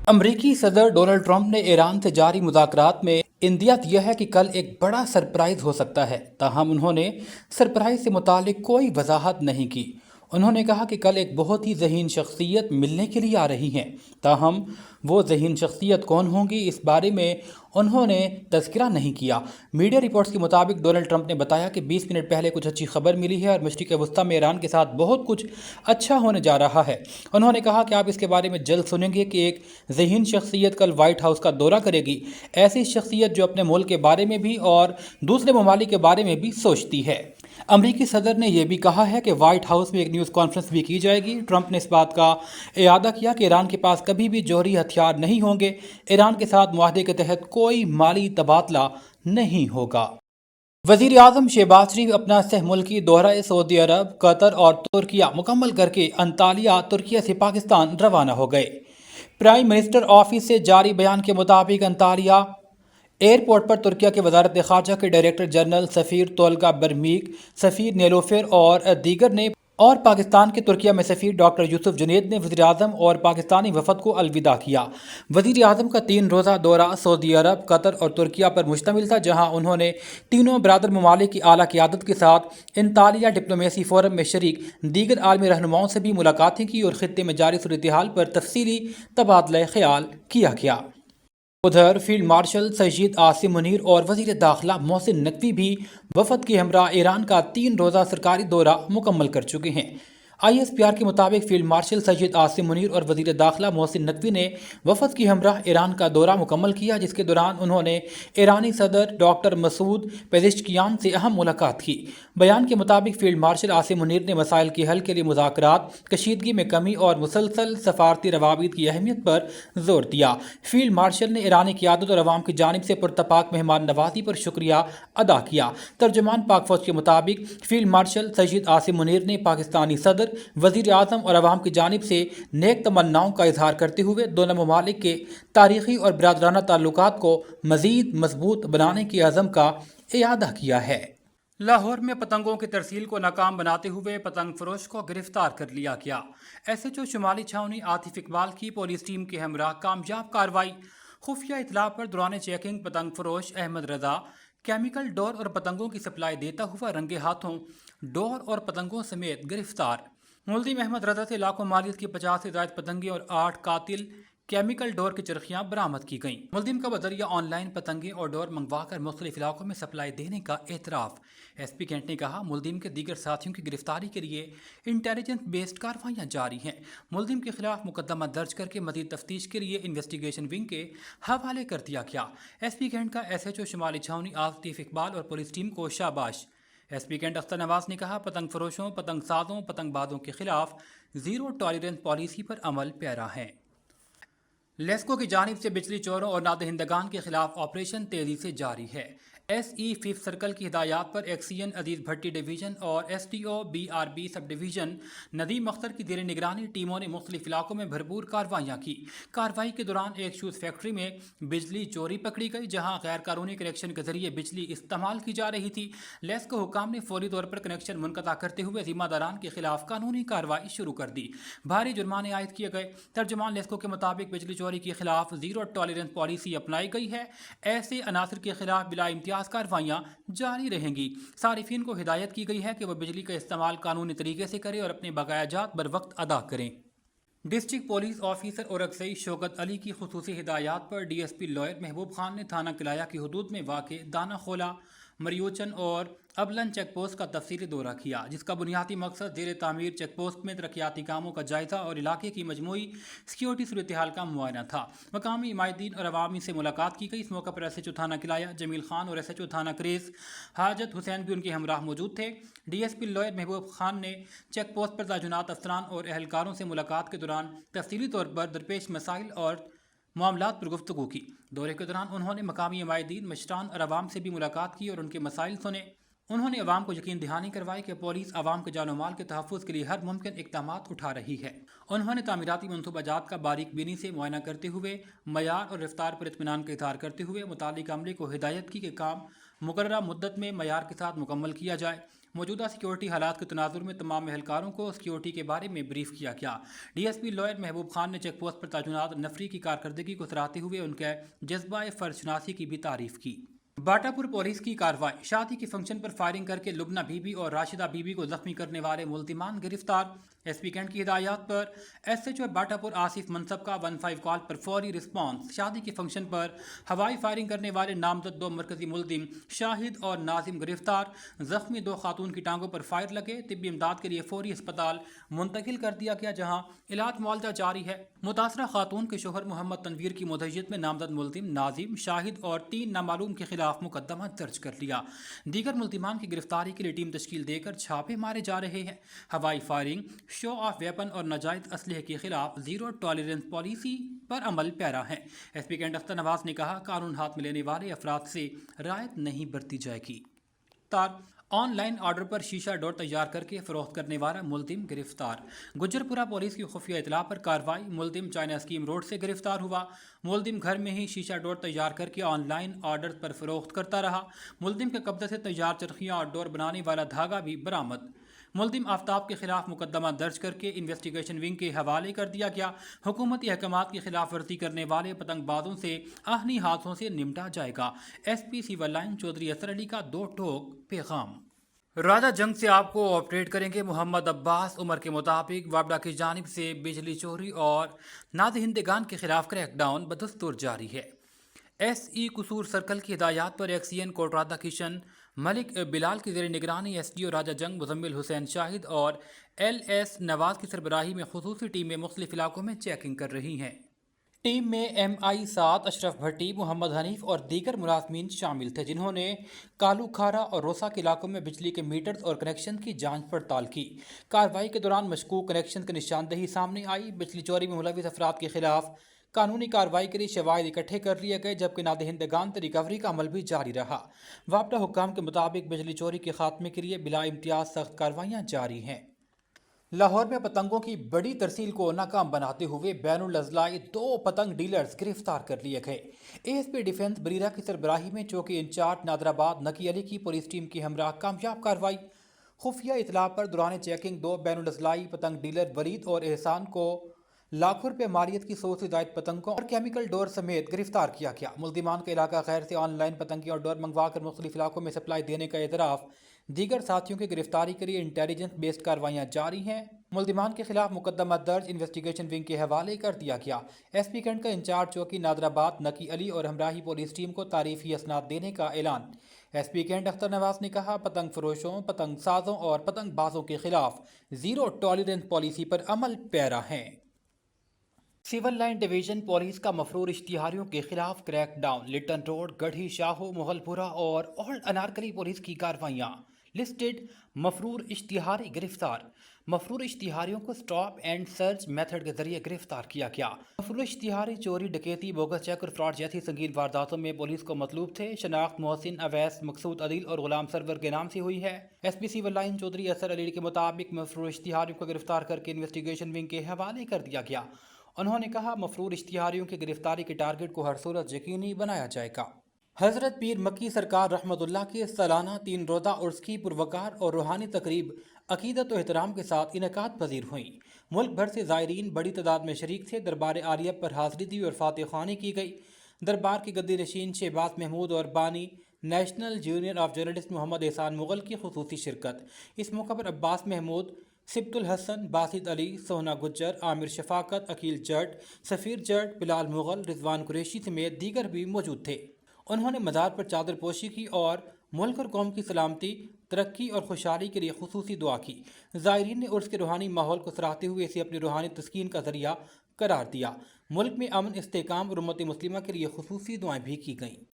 अमरीकी सदर Donald Trump ने ईरान से जारी मुज़ाकरात में इंदिया दिया है कि कल एक बड़ा सरप्राइज हो सकता है। ताहम उन्होंने सरप्राइज से मुतालिक कोई वजाहत नहीं की। उन्होंने कहा कि कल एक बहुत ही ज़हीन शख्सियत मिलने के लिए आ रही हैं। ताहम वो ज़हीन शख्सियत कौन होंगी, इस बारे में उन्होंने तज़किरा नहीं किया। मीडिया रिपोर्ट्स के मुताबिक डोनाल्ड ट्रंप ने बताया कि 20 मिनट पहले कुछ अच्छी खबर मिली है और मशरिक़ वस्ती में ईरान के साथ बहुत कुछ अच्छा होने जा रहा है। उन्होंने कहा कि आप इसके बारे में जल्द सुनेंगे कि एक ज़हीन शख्सियत कल वाइट हाउस का दौरा करेगी। ऐसी शख्सियत जो अपने मुल्क के बारे में भी और दूसरे ममालिक के बारे में भी सोचती है। अमरीकी सदर ने यह भी कहा है कि वाइट हाउस में एक न्यूज़ कॉन्फ्रेंस भी की जाएगी। ट्रंप ने इस बात का इयादा किया कि ईरान के पास कभी भी जौहरी हथियार नहीं होंगे। ईरान के साथ मुआहदे के तहत कोई माली तबादला नहीं होगा। वज़ीर आज़म शहबाज शरीफ अपना सह मुल्की दौरा सऊदी अरब, कतर और तुर्किया मुकम्मल करके अंतालिया, तुर्किया से पाकिस्तान रवाना हो गए। प्राइम मिनिस्टर ऑफिस से जारी बयान के मुताबिक अंतालिया एयरपोर्ट पर तुर्किया के वजारत ख़ारजा के डायरेक्टर जनरल सफ़ीर तोलगा बरमीक, सफ़ीर नेलोफर और दीगर ने और पाकिस्तान के तुर्किया में सफ़ीर डॉक्टर यूसुफ जुनेद ने वज़ीर आज़म और पाकिस्तानी वफ़द को अलविदा किया। वज़ीर आज़म का 3 रोज़ा दौरा सऊदी अरब, कतर और तुर्किया पर मुश्तमिल था, जहाँ उन्होंने तीनों बरादर ममालिक की आला क़यादत के साथ इंतालिया डिप्लोमेसी फोरम में शरीक दीगर आलमी रहनुमाओं से भी मुलाकातें की और ख़ित्ते में जारी सूरत हाल पर तफसीली तबादला ख्याल किया गया। उधर फील्ड मार्शल सईद आसिम मुनीर और वज़ीर दाखिला मोहसिन नकवी भी वफद के हमरा ईरान का 3 रोज़ा सरकारी दौरा मुकम्मल कर चुके हैं। ISPR के मुताबिक फील्ड मार्शल सईद आसिम मुनीर और वज़ीर दाखिला मोहसिन नकवी ने वफद की हमरा ईरान का दौरा मुकम्मल किया, जिसके दौरान उन्होंने ईरानी सदर डॉक्टर मसूद पेज़ेश्कियान से अहम मुलाकात की। बयान के मुताबिक फील्ड मार्शल आसिम मुनीर ने मसाइल के हल के लिए मुज़ाकरात, कशीदगी में कमी और मुसलसल सफारती रवाबित की अहमियत पर जोर दिया। फील्ड मार्शल ने ईरानी क़यादत और अवाम की जानिब से पुरतपाक मेहमान नवाजी पर शुक्रिया अदा किया। तर्जुमान पाक फौज के मुताबिक फील्ड मार्शल सईद आसिम मुनीर ने पाकिस्तानी सदर, वज़ीर आज़म और अवाम की जानिब से नेक तमन्नाओं का इजहार करते हुए दोनों ममालिक के तारीख़ी और बिरादराना ताल्लुकात को मज़ीद मजबूत बनाने की अज़म का इयादा किया है। लाहौर में पतंगों की तरसील को नाकाम बनाते हुए पतंग फरोश को गिरफ्तार कर लिया गया। SHO शुमाली छावनी आतिफ इकबाल की पुलिस टीम के हमरा कामयाब कार्रवाई। खुफिया इतला पर दौरान चेकिंग पतंग फरोश अहमद रजा केमिकल डोर और पतंगों की सप्लाई देता हुआ रंगे हाथों डोर और पतंगों समेत गिरफ्तार। मुल्ज़िम अहमद रजा से लाखों मालियत की 50 से ज़ायद पतंगे और 8 कातिल केमिकल डोर की चरखियाँ बरामद की गईं। मुल्ज़िम का बजरिया ऑनलाइन पतंगे और डोर मंगवाकर मुख्तलिफ इलाकों में सप्लाई देने का एतराफ़। SP कैंट ने कहा, मुल्ज़िम के दीगर साथियों की गिरफ्तारी के लिए इंटेलिजेंस बेस्ड कार्रवाइयाँ जारी हैं। मुल्ज़िम के खिलाफ मुकदमा दर्ज करके मज़ीद तफ्तीश के लिए इन्वेस्टिगेशन विंग के हवाले कर दिया गया। SP कैंट का SHO शुमाली छावनी आतिफ इकबाल और पुलिस टीम को शाबाश। SP कैंट अख्तर नवाज ने कहा, पतंग फरोशों, पतंग साजों, पतंगबाजों के खिलाफ ज़ीरो टॉलरेंस पॉलिसी पर अमल पैरा है। लेस्को की जानिब से बिजली चोरों और नादहिंदगान के खिलाफ ऑपरेशन तेजी से जारी है। SE 5th सर्कल की हिदायत पर एक्सीएन अजीज भट्टी डिवीजन और STO BRB sub division Nadeem Akhtar की जेर निगरानी टीमों ने मुख्तलिफ इलाकों में भरपूर कार्रवाइयाँ की। कार्रवाई के दौरान एक शूज़ फैक्ट्री में बिजली चोरी पकड़ी गई, जहाँ गैर कानूनी कनेक्शन के जरिए बिजली इस्तेमाल की जा रही थी। लेस्को हुकाम ने फौरी तौर पर कनेक्शन मुनक़ता करते हुए जिम्मेदारान के खिलाफ कानूनी कार्रवाई शुरू कर दी। भारी जुर्माने आयद किए गए। तर्जुमान लेस्को के मुताबिक बिजली चोरी के खिलाफ ज़ीरो टॉलरेंस पॉलिसी अपनाई गई है। ऐसे अनासर के खिलाफ बिला इम्तियाज कार्रवाइयाँ जारी रहेंगी। सारिफिन को हिदायत की गई है कि वह बिजली का इस्तेमाल कानूनी तरीके से करें और अपने बकायाजात बर वक्त अदा करें। डिस्ट्रिक्ट पुलिस ऑफिसर और अक्सई शौकत अली की खुसूसी हिदायत पर DSP लॉयर महबूब खान ने थाना किलाया की हदूद में वाक़े दाना खोला, मरियोचन और अबलन चेक पोस्ट का तफसीली दौरा किया, जिसका बुनियादी मकसद ज़ेर तामीर चेक पोस्ट में तरक्याती कामों का जायज़ा और इलाके की मजमूई सिक्योरिटी सूरत हाल का मुआयना था। मकामी इमायदीन और अवामी से मुलाकात की गई। इस मौके पर SHO थाना किलाया जमील खान और SHO थाना क्रेस हाजत हुसैन भी उनके हमराह मौजूद थे। DSP लॉयर महबूब खान ने चेक पोस्ट पर ताजुनात अफसरान और अहलकारों से मुलाकात के दौरान तफसीली तौर पर दरपेश मसाइल और मामलात पर गुफ्तगू की। दौरे के दौरान उन्होंने मकामी इमायदीन, मशरान और अवाम से भी मुलाकात की और उनके मसाइल सुने। उन्होंने अवाम को यकीन दहानी करवाई कि पुलिस अवाम के जान माल के तहफ़्फ़ुज़ के लिए हर मुमकिन इक़दाम उठा रही है। उन्होंने तामीराती मनसूबाजात का बारीक बीनी से मुआयना करते हुए मयार और रफ्तार पर इत्मीनान का इज़हार करते हुए मुताल्लिक़ अमले को हिदायत की कि काम मुकर्ररा मुद्दत में मयार के साथ मुकम्मल किया जाए। موجودہ سیکورٹی حالات کے تناظر میں تمام اہلکاروں کو سیکورٹی کے بارے میں بریف کیا گیا۔ D S P lower Mehboob Khan نے چیک پوسٹ پر تعینات نفری کی کارکردگی کو سراہتے ہوئے ان کے جذبہ فرض شناسی کی بھی تعریف کی۔ باٹا پور پولیس کی کارروائی، شادی کے فنکشن پر فائرنگ کر کے لبنہ بی بی اور راشدہ بی بی کو زخمی کرنے والے ملزمان گرفتار۔ ایس پی کینٹ کی ہدایات پر ایس ایچ او باٹا پور آصف منصب کا 15 کال پر فوری رسپانس۔ شادی کے فنکشن پر ہوائی فائرنگ کرنے والے نامزد 2 مرکزی ملزم شاہد اور ناظم گرفتار۔ زخمی 2 خاتون کی ٹانگوں پر فائر لگے، طبی امداد کے لیے فوری اسپتال منتقل کر دیا گیا جہاں علاج معالجہ جاری ہے۔ متاثرہ خاتون کے شوہر محمد تنویر کی مدعیت میں نامزد ملزم ناظم، شاہد اور 3 نامعلوم کے خلاف مقدمہ درج کر لیا۔ دیگر ملزمان کی گرفتاری کے لیے ٹیم تشکیل دے کر چھاپے مارے جا رہے ہیں۔ ہوائی فائرنگ، شو آف ویپن اور ناجائز اسلحے کے خلاف زیرو ٹالرنس پالیسی پر عمل پیرا ہے۔ ایس پی کینٹ اختر نواز نے کہا، قانون ہاتھ میں لینے والے افراد سے رعایت نہیں برتی جائے گی۔ آن لائن آرڈر پر شیشہ ڈور تیار کر کے فروخت کرنے والا ملزم گرفتار۔ گجرپورہ پولیس کی خفیہ اطلاع پر کارروائی، ملزم چائنا اسکیم روڈ سے گرفتار ہوا۔ ملزم گھر میں ہی شیشہ ڈور تیار کر کے آن لائن آرڈر پر فروخت کرتا رہا۔ ملزم کے قبضے سے تیار چرخیاں اور ڈور بنانے والا دھاگا بھی برآمد۔ ملزم آفتاب کے خلاف مقدمہ درج کر کے انویسٹیگیشن ونگ کے حوالے کر دیا گیا۔ حکومتی احکامات کی خلاف ورزی کرنے والے پتنگ بازوں سے آہنی حادثوں سے نمٹا جائے گا۔ S P civil line Chaudhry Asar Ali کا 2 ٹوک پیغام۔ راجہ جنگ سے آپ کو آپریٹ کریں گے محمد عباس عمر کے مطابق وابڈا کی جانب سے بجلی چوری اور نادہندگان کے خلاف کریک ڈاؤن بدستور جاری ہے۔ ایس ای قصور سرکل کی ہدایات پر ایکس ای این کوٹ رادھا کشن ملک بلال کی زیر نگرانی ایس ڈی او راجہ جنگ مزمل حسین شاہد اور ایل ایس نواز کی سربراہی میں خصوصی ٹیمیں مختلف علاقوں میں چیکنگ کر رہی ہیں۔ ٹیم میں ایم آئی 7 اشرف بھٹی، محمد حنیف اور دیگر ملازمین شامل تھے جنہوں نے کالو کھارا اور روسا کے علاقوں میں بجلی کے میٹرز اور کنیکشن کی جانچ پڑتال کی۔ کارروائی کے دوران مشکوک کنیکشن کی نشاندہی سامنے آئی۔ بجلی چوری میں ملوث افراد کے خلاف قانونی کارروائی کے لیے شواہد اکٹھے کر لیے گئے جبکہ نادہندگان سے ریکوری کا عمل بھی جاری رہا۔ وابڈا حکام کے مطابق بجلی چوری کے خاتمے کے لیے بلا امتیاز سخت کارروائیاں جاری ہیں۔ لاہور میں پتنگوں کی بڑی ترسیل کو ناکام بناتے ہوئے بین الاضلاعی 2 پتنگ ڈیلرز گرفتار کر لیے گئے۔ A S P defence Bareera کی سربراہی میں چوکی انچارج نادرآباد نکی علی کی پولیس ٹیم کی ہمراہ کامیاب کارروائی۔ خفیہ اطلاع پر دوران چیکنگ 2 بین الاضلاعی پتنگ ڈیلر ولید اور احسان کو لاکھوں روپے مالیت کی 100 سے زائد پتنگوں اور کیمیکل ڈور سمیت گرفتار کیا گیا۔ ملزمان کا علاقہ غیر سے آن لائن پتنگیں اور ڈور منگوا کر مختلف علاقوں میں سپلائی دینے کا اعتراف۔ دیگر ساتھیوں کی گرفتاری کے لیے انٹیلیجنس بیسڈ کارروائیاں جاری ہیں۔ ملزمان کے خلاف مقدمہ درج انویسٹیگیشن ونگ کے حوالے کر دیا گیا۔ ایس پی کینٹ کا انچارج چوکی نادرآباد نکی علی اور ہمراہی پولیس ٹیم کو تعریفی اسناد دینے کا اعلان۔ ایس پی کینٹ اختر نواز نے کہا، پتنگ فروشوں، پتنگ سازوں اور پتنگ بازوں کے خلاف زیرو ٹالرنس پالیسی پر عمل پیرا ہے۔ سول لائن ڈویژن پولیس کا مفرور اشتہاریوں کے خلاف کریک ڈاؤن۔ لٹن روڈ، گڑھی شاہو، مغل پورہ اور اولڈ انارکلی پولیس کی کارروائیاں۔ لسٹڈ مفرور اشتہاری گرفتار۔ مفرور اشتہاریوں کو اسٹاپ اینڈ سرچ میتھڈ کے ذریعے گرفتار کیا گیا۔ مفرور اشتہاری چوری، ڈکیتی، بوگس چیک اور فراڈ جیسی سنگین وارداتوں میں پولیس کو مطلوب تھے۔ شناخت محسن، اویس، مقصود عدیل اور غلام سرور کے نام سے ہوئی ہے۔ S P civil line Chaudhry Asar Ali کے مطابق مفرور اشتہاریوں کو گرفتار کر کے انویسٹیگیشن ونگ کے حوالے کر دیا گیا۔ انہوں نے کہا، مفرور اشتہاریوں کی گرفتاری کے ٹارگٹ کو ہر صورت یقینی بنایا جائے گا۔ حضرت پیر مکی سرکار رحمت اللہ کے سالانہ 3 روزہ عرس کی پروقار اور روحانی تقریب عقیدت و احترام کے ساتھ انعقاد پذیر ہوئیں۔ ملک بھر سے زائرین بڑی تعداد میں شریک تھے۔ دربار عالیہ پر حاضری دی اور فاتح خوانی کی گئی۔ دربار کے گدی نشین شہباز محمود اور بانی نیشنل یونین آف جرنلسٹ محمد احسان مغل کی خصوصی شرکت۔ اس موقع پر عباس محمود، سبت الحسن، باسط علی، سونا گجر، عامر شفاقت، عقیل جٹ، سفیر جٹ، بلال مغل، رضوان قریشی سمیت دیگر بھی موجود تھے۔ انہوں نے مزار پر چادر پوشی کی اور ملک اور قوم کی سلامتی، ترقی اور خوشحالی کے لیے خصوصی دعا کی۔ زائرین نے عرس کے روحانی ماحول کو سراہتے ہوئے اسے اپنی روحانی تسکین کا ذریعہ قرار دیا۔ ملک میں امن، استحکام اور امت مسلمہ کے لیے خصوصی دعائیں بھی کی گئیں۔